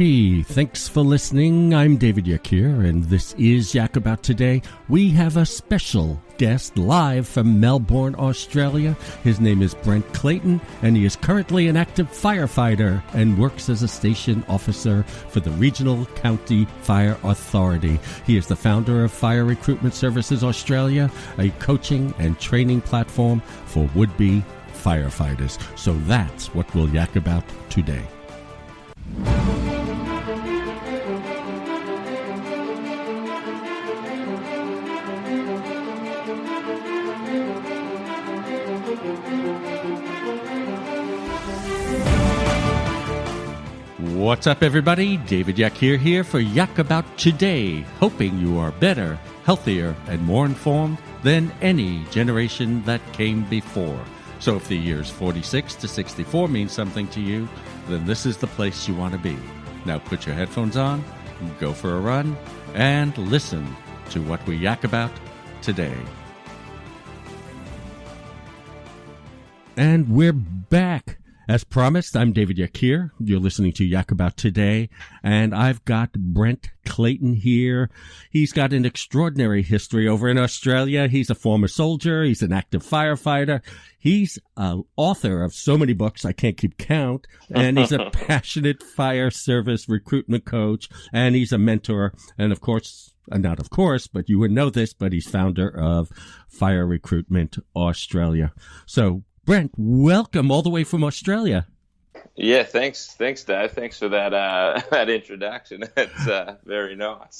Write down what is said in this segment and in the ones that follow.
Hey, thanks for listening. I'm David Yakir, and this is Yak About Today. We have a special guest live from Melbourne, Australia. His name is Brent Clayton, and he is currently an active firefighter and works as a station officer for the Regional County Fire Authority. He is the founder of Fire Recruitment Services Australia, a coaching and training platform for would-be firefighters. So that's what we'll yak about today. What's up, everybody? David Yakir here for Yak About Today, hoping you are better, healthier, and more informed than any generation that came before. So if the years 46 to 64 mean something to you, then this is the place you want to be. Now put your headphones on, go for a run, and listen to what we yak about today. And we're back. As promised, I'm David Yakir. You're listening to Yak About Today, and I've got Brent Clayton here. He's got an extraordinary history over in Australia. He's a former soldier. He's an active firefighter. He's an author of so many books I can't keep count, and he's a passionate fire service recruitment coach, and he's a mentor, and of course, not of course, but you would know this, but he's founder of Fire Recruitment Australia. So, Brent, welcome all the way from Australia. Yeah, thanks, Dave. Thanks for that that introduction. It's very nice.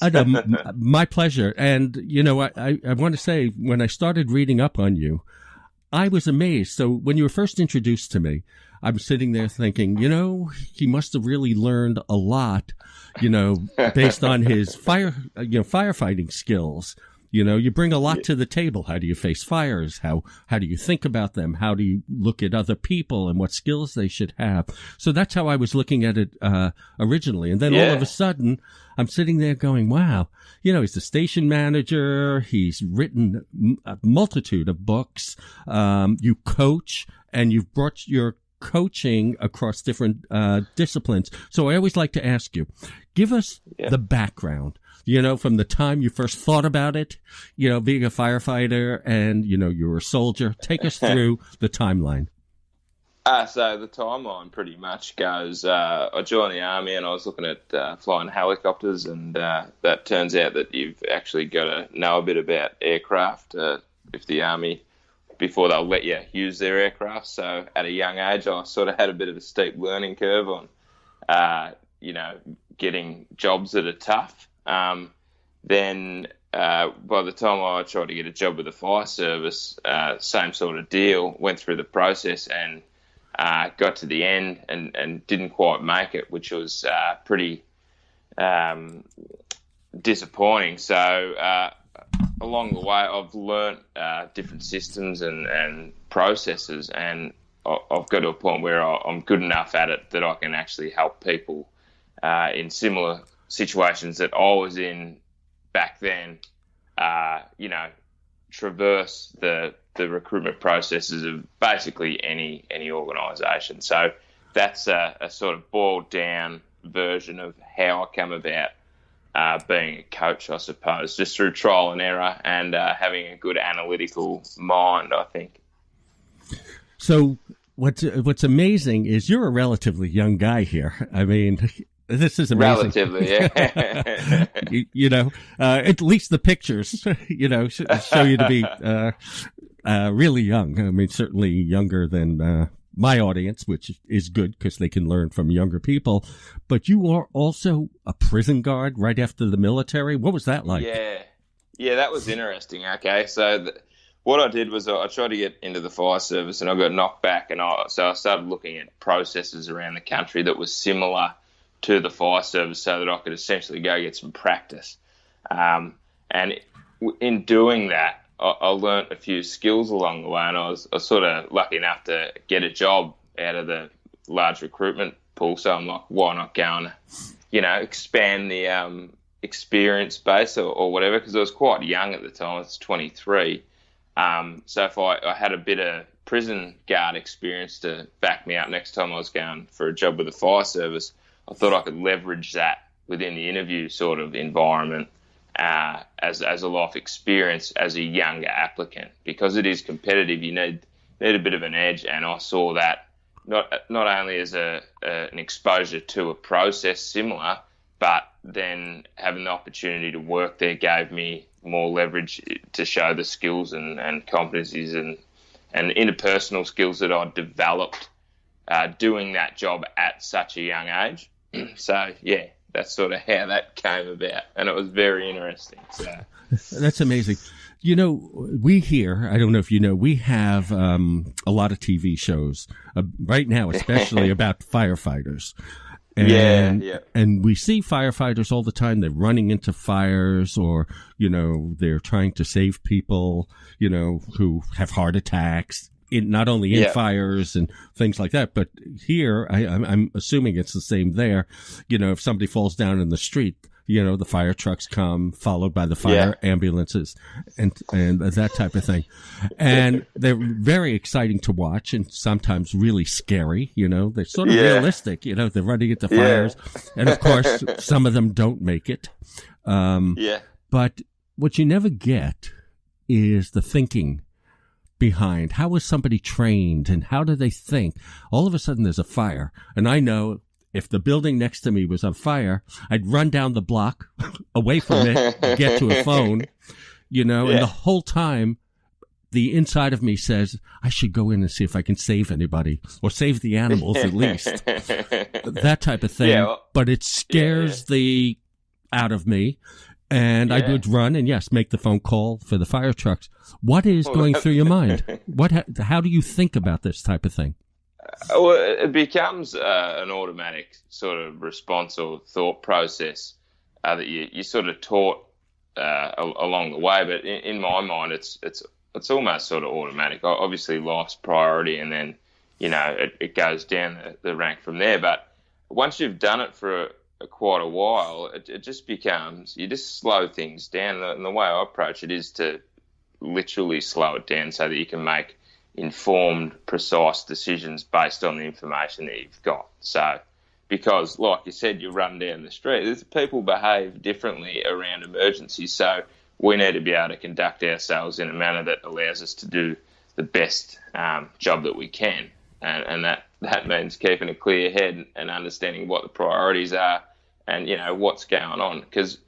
My pleasure. And you know, I want to say, when I started reading up on you, I was amazed. So when you were first introduced to me, I'm sitting there thinking, you know, he must have really learned a lot, you know, based on his firefighting skills. You know, you bring a lot to the table. How do you face fires? How do you think about them? How do you look at other people and what skills they should have? So that's how I was looking at it originally. And then all of a sudden, I'm sitting there going, wow, you know, he's the station manager. He's written a multitude of books. You coach, and you've brought your coaching across different disciplines. So I always like to ask you, give us the background. You know, from the time you first thought about it, you know, being a firefighter and, you know, you were a soldier. Take us through the timeline. So the timeline pretty much goes, I joined the Army and I was looking at flying helicopters, and that turns out that you've actually got to know a bit about aircraft if the Army, before they'll let you use their aircraft. So at a young age, I sort of had a bit of a steep learning curve on, you know, getting jobs that are tough. Then by the time I tried to get a job with the fire service, same sort of deal, went through the process and got to the end and didn't quite make it, which was pretty disappointing. So along the way, I've learnt different systems and processes, and I've got to a point where I'm good enough at it that I can actually help people in similar situations that I was in back then, you know, traverse the recruitment processes of basically any organisation. So that's a sort of boiled down version of how I come about being a coach, I suppose, just through trial and error and having a good analytical mind, I think. So what's amazing is you're a relatively young guy here. I mean, this is amazing. Relatively, yeah. you know, at least the pictures, you know, show you to be really young. I mean, certainly younger than my audience, which is good because they can learn from younger people. But you are also a prison guard right after the military. What was that like? Yeah, that was interesting. Okay, so what I did was I tried to get into the fire service, and I got knocked back, and so I started looking at processes around the country that was similar to the fire service so that I could essentially go get some practice. And in doing that, I learnt a few skills along the way, and I was sort of lucky enough to get a job out of the large recruitment pool. So I'm like, why not go and, you know, expand the experience base or whatever, because I was quite young at the time. I was 23. So if I had a bit of prison guard experience to back me up next time I was going for a job with the fire service, I thought I could leverage that within the interview sort of environment as a life experience as a younger applicant, because it is competitive. You need a bit of an edge, and I saw that not only as an exposure to a process similar, but then having the opportunity to work there gave me more leverage to show the skills and competencies and interpersonal skills that I'd developed doing that job at such a young age. So, yeah, that's sort of how that came about, and it was very interesting. So that's amazing. You know, we here, I don't know if you know, we have a lot of TV shows right now, especially about firefighters. And, and we see firefighters all the time. They're running into fires, or, you know, they're trying to save people, you know, who have heart attacks, not only in fires and things like that, but here, I'm assuming it's the same there. You know, if somebody falls down in the street, you know, the fire trucks come, followed by the fire ambulances and that type of thing. And they're very exciting to watch and sometimes really scary. You know, they're sort of realistic. You know, they're running into fires. And of course, some of them don't make it. But what you never get is the thinking behind. How was somebody trained and how do they think? All of a sudden there's a fire. And I know if the building next to me was on fire, I'd run down the block away from it, get to a phone, you know, and the whole time the inside of me says, I should go in and see if I can save anybody or save the animals at least. That type of thing. Yeah, but it scares the out of me. And I would run and, yes, make the phone call for the fire trucks. What is going through your mind? How do you think about this type of thing? Well, it becomes an automatic sort of response or thought process that you sort of taught along the way. But in my mind, it's almost sort of automatic. Obviously, life's priority, and then, you know, it goes down the rank from there. But once you've done it for quite a while, it just becomes, you just slow things down. And the way I approach it is to literally slow it down so that you can make informed, precise decisions based on the information that you've got. So, because like you said, you run down the street, people behave differently around emergencies. So we need to be able to conduct ourselves in a manner that allows us to do the best job that we can. And that means keeping a clear head and understanding what the priorities are and, you know, what's going on. Because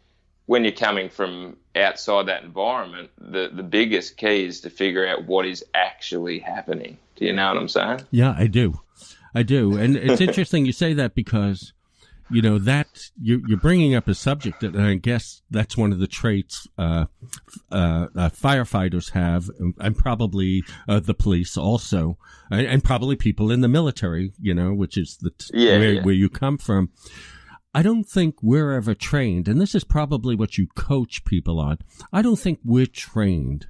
when you're coming from outside that environment, the biggest key is to figure out what is actually happening. Do you know what I'm saying? Yeah, I do. And it's interesting you say that because, you know, that you're bringing up a subject that I guess that's one of the traits firefighters have, and probably the police also, and probably people in the military, you know, which is where you come from. I don't think we're ever trained, and this is probably what you coach people on. I don't think we're trained,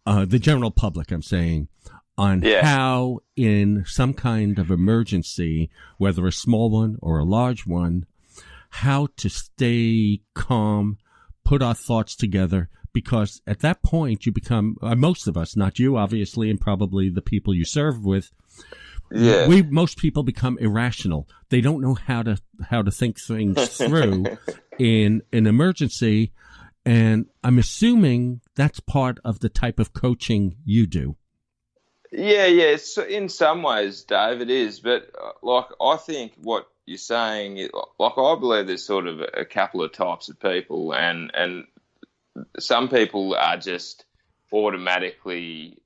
the general public, I'm saying, on how in some kind of emergency, whether a small one or a large one, how to stay calm, put our thoughts together, because at that point you become, most of us, not you obviously, and probably the people you serve with, most people become irrational. They don't know how to think things through in an emergency, and I'm assuming that's part of the type of coaching you do. Yeah. So in some ways, Dave, it is. But like, I think what you're saying, like, I believe there's sort of a couple of types of people, and some people are just automatically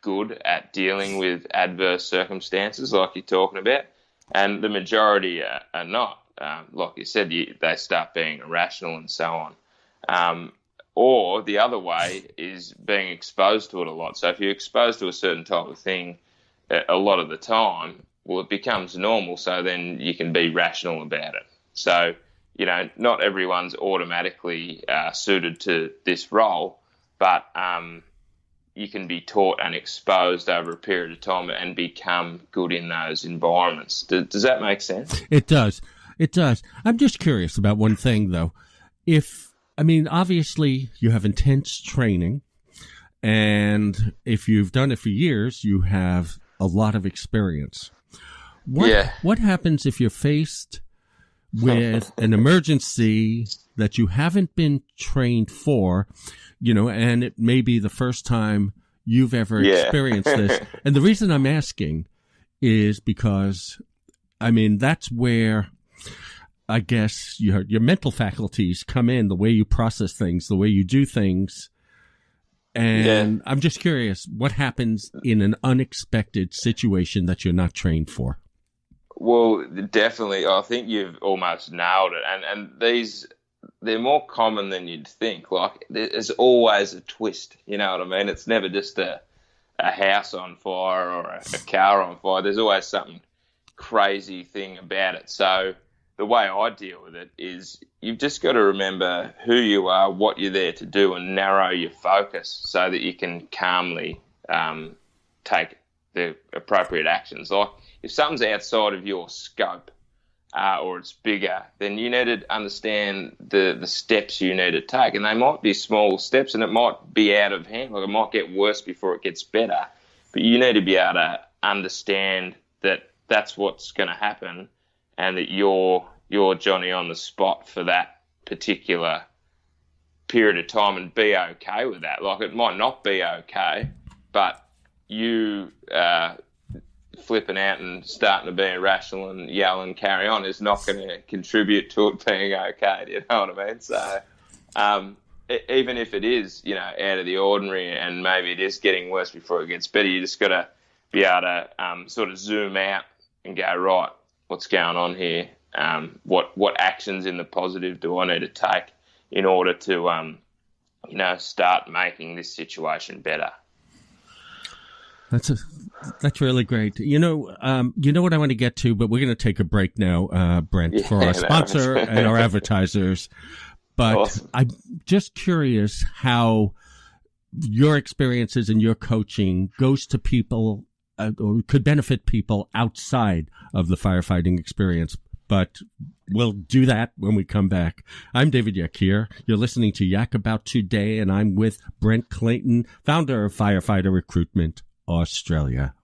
good at dealing with adverse circumstances, like you're talking about, and the majority are not. Like you said, they start being irrational and so on. Or the other way is being exposed to it a lot. So if you're exposed to a certain type of thing a lot of the time, well, it becomes normal, so then you can be rational about it. So, you know, not everyone's automatically suited to this role, but you can be taught and exposed over a period of time and become good in those environments. Does that make sense? It does. I'm just curious about one thing, though. Obviously, you have intense training, and if you've done it for years, you have a lot of experience. What happens if you're faced with an emergency that you haven't been trained for, and it may be the first time you've ever experienced this. And the reason I'm asking is because, that's where I guess your mental faculties come in, the way you process things, the way you do things. And I'm just curious, what happens in an unexpected situation that you're not trained for? Well, definitely. I think you've almost nailed it. And they're more common than you'd think. Like, there's always a twist, you know what I mean? It's never just a house on fire or a car on fire. There's always something crazy thing about it. So the way I deal with it is you've just got to remember who you are, what you're there to do, and narrow your focus so that you can calmly take the appropriate actions. Like, if something's outside of your scope or it's bigger, then you need to understand the steps you need to take. And they might be small steps, and it might be out of hand. Like, it might get worse before it gets better. But you need to be able to understand that that's what's going to happen, and that you're Johnny on the spot for that particular period of time, and be okay with that. Like, it might not be okay, but you flipping out and starting to be irrational and yell and carry on is not going to contribute to it being okay. Do you know what I mean? So even if it is, out of the ordinary, and maybe it is getting worse before it gets better, you just got to be able to sort of zoom out and go, right, what's going on here? What actions in the positive do I need to take in order to, start making this situation better? That's really great. You know what I want to get to, but we're going to take a break now, Brent, for our sponsor and our advertisers. But awesome. I'm just curious how your experiences and your coaching goes to people or could benefit people outside of the firefighting experience. But we'll do that when we come back. I'm David Yakir. You're listening to Yak About Today, and I'm with Brent Clayton, founder of Firefighter Recruitment Australia.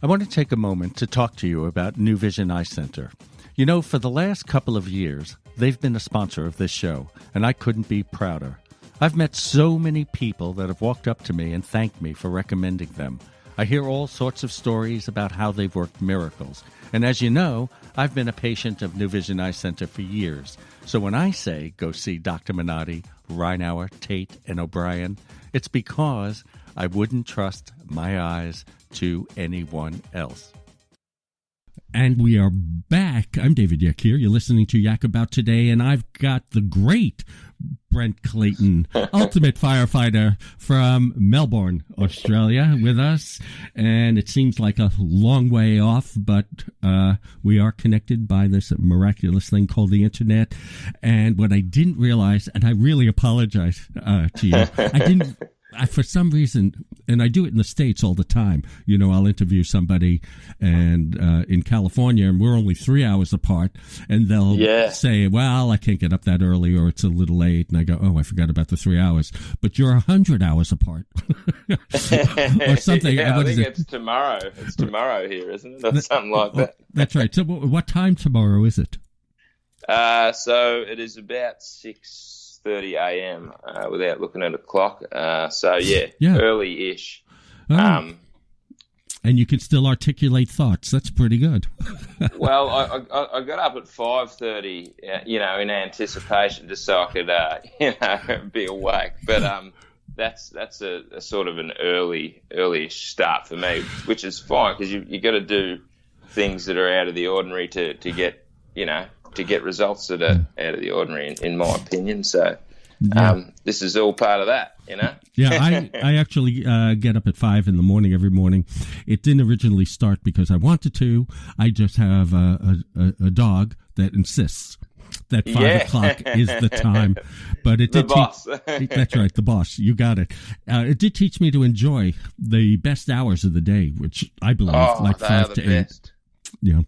I want to take a moment to talk to you about New Vision Eye Center. For the last couple of years, they've been a sponsor of this show, and I couldn't be prouder. I've met so many people that have walked up to me and thanked me for recommending them. I hear all sorts of stories about how they've worked miracles. And as you know, I've been a patient of New Vision Eye Center for years. So when I say go see Dr. Minotti, Reinauer, Tate, and O'Brien, it's because I wouldn't trust my eyes to anyone else. And we are back. I'm David Yakir. You're listening to Yak About Today, and I've got the great Brent Clayton, ultimate firefighter from Melbourne, Australia, with us. And it seems like a long way off, but we are connected by this miraculous thing called the internet. And what I didn't realize, and I really apologize to you, for some reason, and I do it in the States all the time, I'll interview somebody and in California, and we're only 3 hours apart, and they'll say, well, I can't get up that early, or it's a little late, and I go, oh, I forgot about the 3 hours. But you're 100 hours apart. Or something. I think it's tomorrow. It's tomorrow here, isn't it? Or something like that. That's right. So what time tomorrow is it? So it is about 6:30 a.m. Without looking at a clock. Early-ish. Oh. And you can still articulate thoughts. That's pretty good. Well, I got up at 5:30, in anticipation, just so I could, be awake. But that's a sort of an early-ish start for me, which is fine because you got to do things that are out of the ordinary to get, to get results that are out of the ordinary, in my opinion. So this is all part of that, Yeah, I actually get up at 5 in the morning every morning. It didn't originally start because I wanted to. I just have a dog that insists that 5 o'clock is the time. But it did boss. That's right, the boss. You got it. It did teach me to enjoy the best hours of the day, which I believe 5 to 8. Best. Yeah.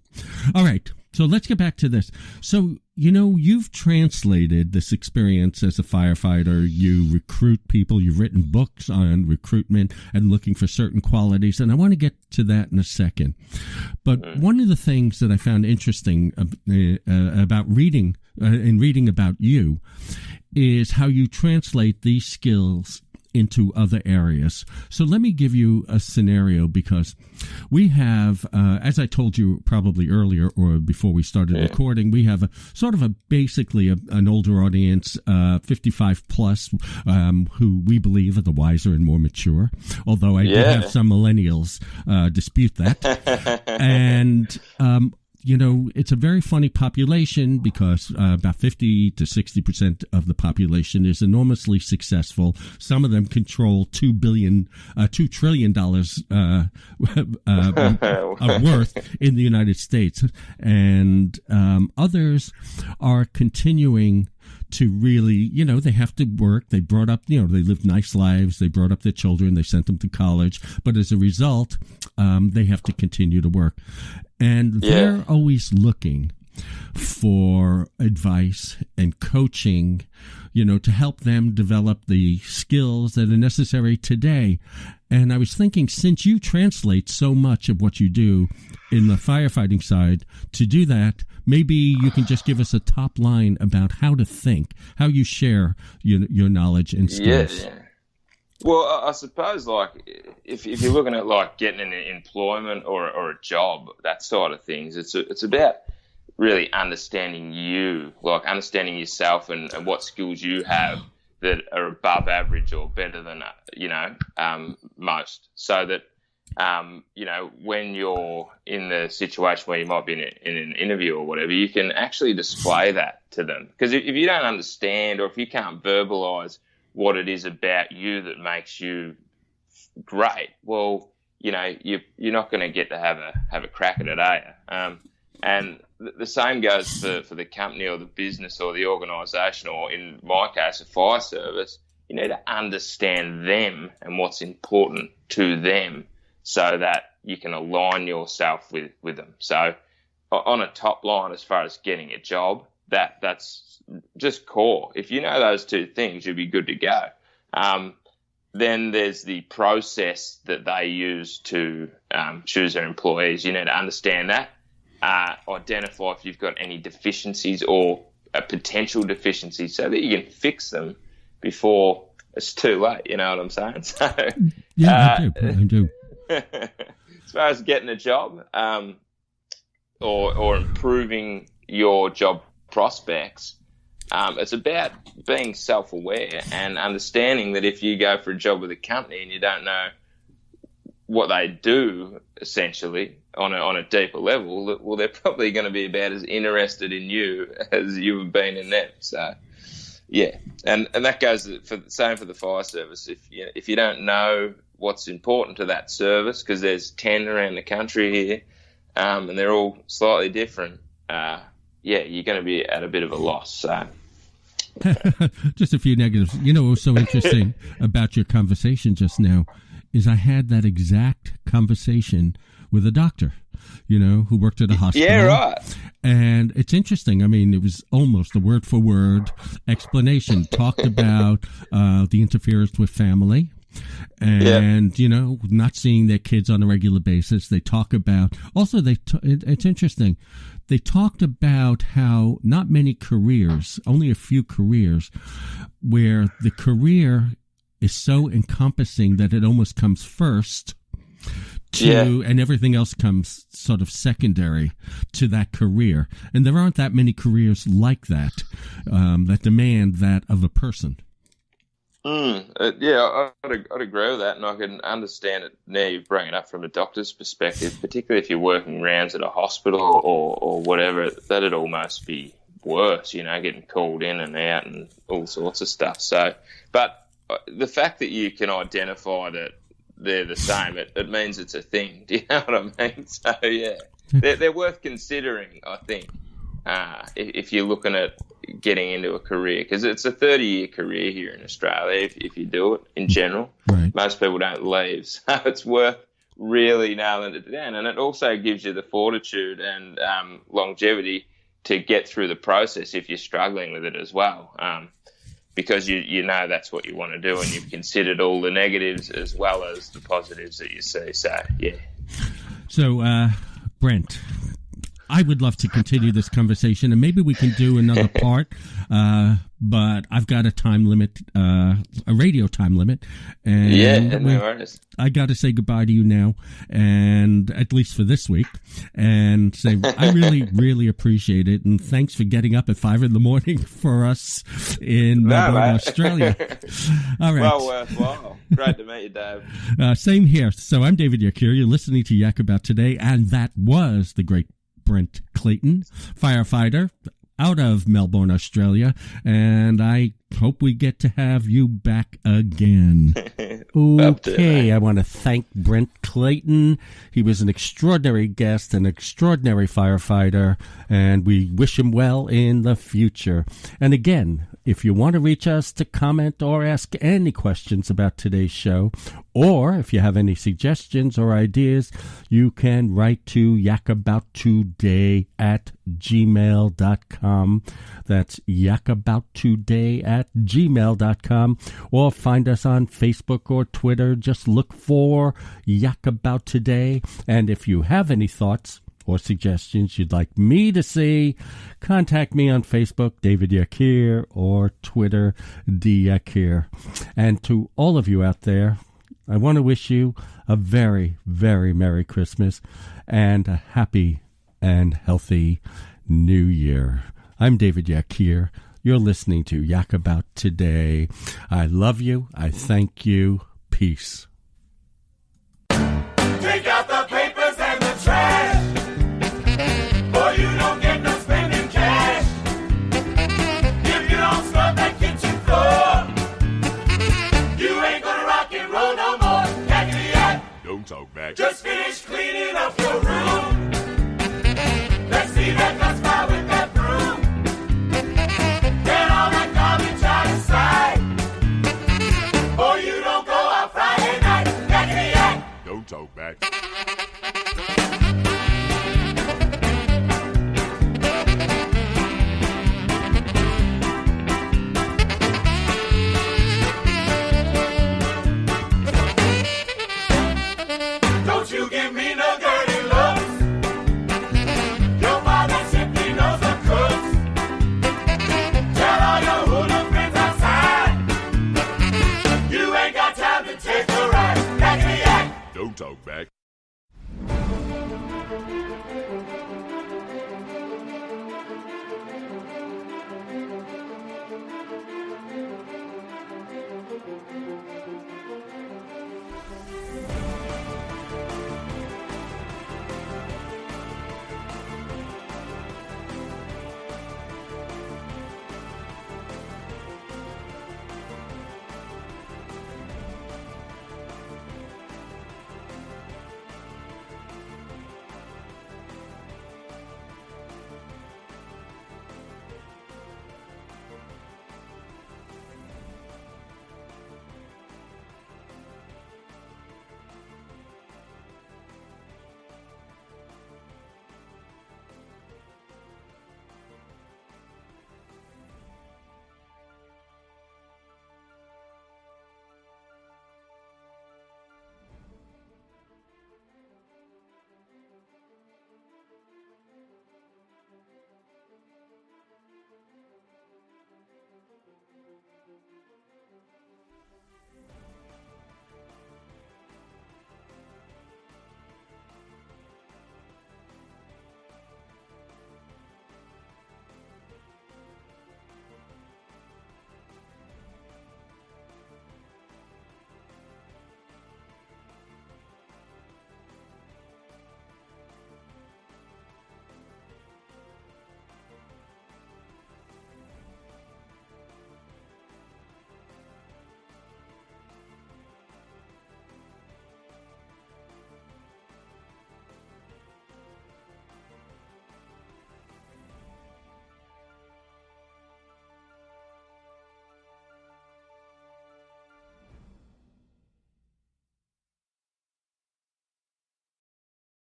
All right. So let's get back to this. So you've translated this experience as a firefighter. You recruit people. You've written books on recruitment and looking for certain qualities. And I want to get to that in a second. But one of the things that I found interesting about reading about you is how you translate these skills into other areas. So let me give you a scenario, because we have, as I told you probably earlier or before we started recording, we have basically an older audience, 55 plus, who we believe are the wiser and more mature. Although I do have some millennials dispute that. And it's a very funny population, because about 50 to 60% of the population is enormously successful. Some of them control $2 trillion of worth in the United States. And others are continuing to really, they have to work. They brought up, they lived nice lives. They brought up their children. They sent them to college. But as a result, they have to continue to work. And they're always looking for advice and coaching, to help them develop the skills that are necessary today. And I was thinking, since you translate so much of what you do in the firefighting side, to do that, maybe you can just give us a top line about how to think, how you share your knowledge and skills. Yeah. Well, I suppose, if you're looking at getting an employment or a job, that side of things, it's about really understanding you, understanding yourself and what skills you have that are above average or better than most, so that when you're in the situation where you might be in an interview or whatever, you can actually display that to them. Because if you don't understand, or if you can't verbalize what it is about you that makes you great, well, you're not going to get to have a crack at it, are you? And the same goes for the company or the business or the organisation, or in my case, a fire service. You need to understand them and what's important to them, so that you can align yourself with them. So on a top line, as far as getting a job, that's just core. If you know those two things, you'll be good to go. Then there's the process that they use to choose their employees. You need to understand that, identify if you've got any deficiencies or a potential deficiency, so that you can fix them before it's too late. You know what I'm saying? So, I do. As far as getting a job, or improving your job prospects, it's about being self-aware and understanding that if you go for a job with a company and you don't know what they do, essentially on a deeper level, well, they're probably going to be about as interested in you as you have been in them. So, yeah, and that goes for the same for the fire service. If you don't know what's important to that service, because there's 10 around the country here, and they're all slightly different, you're going to be at a bit of a loss. So. Just a few negatives. What was so interesting about your conversation just now is I had that exact conversation with a doctor, who worked at a hospital. Yeah, right. And it's interesting. I mean, it was almost a word-for-word explanation. Talked about the interference with family. And, not seeing their kids on a regular basis. They talk about, also, it's interesting. They talked about how not many careers, only a few careers, where the career is so encompassing that it almost comes first and everything else comes sort of secondary to that career. And there aren't that many careers like that, that demand that of a person. I'd agree with that, and I can understand it now you bring it up from a doctor's perspective, particularly if you're working rounds at a hospital or whatever. That'd almost be worse, getting called in and out and all sorts of stuff. So, but the fact that you can identify that they're the same, it means it's a thing. Do you know what I mean? So, yeah, they're worth considering, I think, if you're looking at getting into a career, because it's a 30-year career here in Australia if you do it in general. Right. Most people don't leave, so it's worth really nailing it down. And it also gives you the fortitude and longevity to get through the process if you're struggling with it as well, because you know that's what you want to do, and you've considered all the negatives as well as the positives that you see. So, yeah. So, Brent, I would love to continue this conversation, and maybe we can do another part, but I've got a time limit, a radio time limit, and no worries. I got to say goodbye to you now, and at least for this week, and say I really, really appreciate it, and thanks for getting up at 5 a.m. for us in Melbourne, Australia. All right. Well worthwhile. Great to meet you, Dave. Same here. So I'm David Yakir. You're listening to Yak About Today, and that was the great Brent Clayton, firefighter out of Melbourne, Australia, and I hope we get to have you back again. Okay, I want to thank Brent Clayton. He was an extraordinary guest, an extraordinary firefighter, and we wish him well in the future. And again, if you want to reach us to comment or ask any questions about today's show, or if you have any suggestions or ideas, you can write to yakabouttoday@gmail.com. That's yakabouttoday@gmail.com, or find us on Facebook or Twitter. Just look for Yak About Today. And if you have any thoughts or suggestions you'd like me to see, contact me on Facebook, David Yakir, or Twitter, DYakir. And to all of you out there, I want to wish you a very, very Merry Christmas and a happy and healthy New Year. I'm David Yakir. You're listening to Yak About Today. I love you. I thank you. Peace. Take out the papers and the trash, or you don't get no spending cash. If you don't scrub that kitchen floor, you ain't gonna rock and roll no more. Yakety yak. Don't talk back. Just finish cleaning up your room. Let's see that dust fly with that broom. Get all that garbage out inside, or you don't go out Friday night. Yakety yak. Don't talk back. Don't you give me no dirty looks. Your father simply knows the cooks. Tell all your hula friends outside, you ain't got time to take a ride. Yakety yak. Don't talk back.